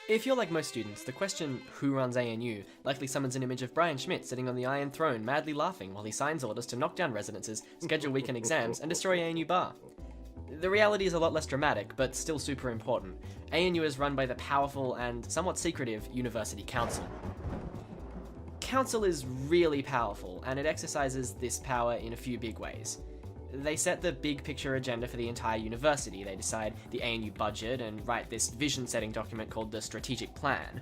If you're like most students, the question, who runs ANU, likely summons an image of Brian Schmidt sitting on the Iron Throne madly laughing while he signs orders to knock down residences, schedule weekend exams, and destroy ANU Bar. The reality is a lot less dramatic, but still super important. ANU is run by the powerful and somewhat secretive University Council. Council is really powerful, and it exercises this power in a few big ways. They set the big picture agenda for the entire university. They decide the ANU budget and write this vision-setting document called the Strategic Plan.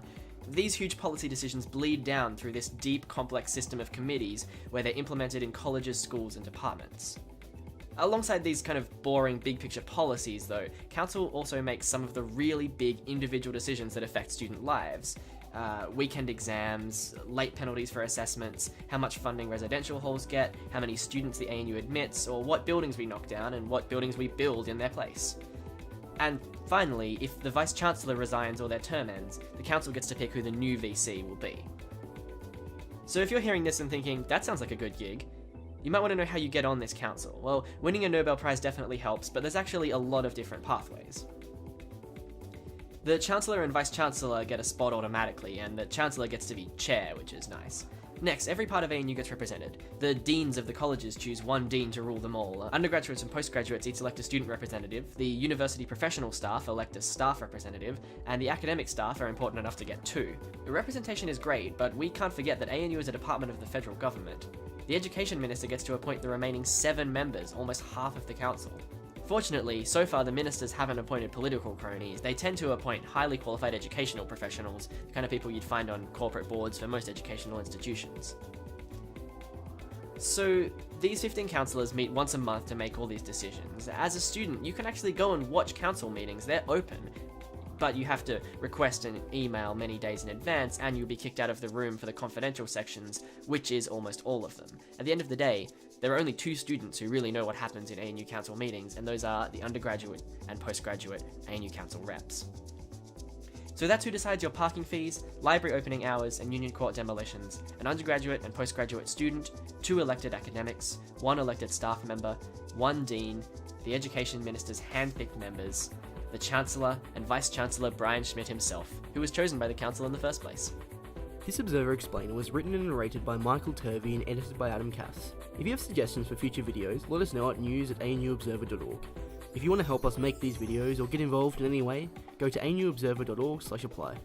These huge policy decisions bleed down through this deep, complex system of committees where they're implemented in colleges, schools, and departments. Alongside these kind of boring big picture policies though, Council also makes some of the really big individual decisions that affect student lives. Weekend exams, late penalties for assessments, how much funding residential halls get, how many students the ANU admits, or what buildings we knock down and what buildings we build in their place. And finally, if the Vice-Chancellor resigns or their term ends, the Council gets to pick who the new VC will be. So if you're hearing this and thinking, that sounds like a good gig, you might want to know how you get on this council. Well, winning a Nobel Prize definitely helps, but there's actually a lot of different pathways. The Chancellor and Vice-Chancellor get a spot automatically, and the Chancellor gets to be chair, which is nice. Next, every part of ANU gets represented. The deans of the colleges choose one dean to rule them all. Undergraduates and postgraduates each elect a student representative, the university professional staff elect a staff representative, and the academic staff are important enough to get two. The representation is great, but we can't forget that ANU is a department of the federal government. The education minister gets to appoint the remaining 7 members, almost half of the council. Fortunately, so far the ministers haven't appointed political cronies. They tend to appoint highly qualified educational professionals, the kind of people you'd find on corporate boards for most educational institutions. So these 15 councillors meet once a month to make all these decisions. As a student, you can actually go and watch council meetings. They're open, but you have to request an email many days in advance, and you'll be kicked out of the room for the confidential sections, which is almost all of them. At the end of the day, there are only 2 students who really know what happens in ANU Council meetings, and those are the undergraduate and postgraduate ANU Council reps. So that's who decides your parking fees, library opening hours, and Union Court demolitions: an undergraduate and postgraduate student, 2 elected academics, 1 elected staff member, 1 dean, the education minister's hand-picked members, the Chancellor and Vice-Chancellor Brian Schmidt himself, who was chosen by the Council in the first place. This Observer Explainer was written and narrated by Michael Turvey and edited by Adam Cass. If you have suggestions for future videos, let us know at news@anuobserver.org. If you want to help us make these videos or get involved in any way, go to anuobserver.org/apply.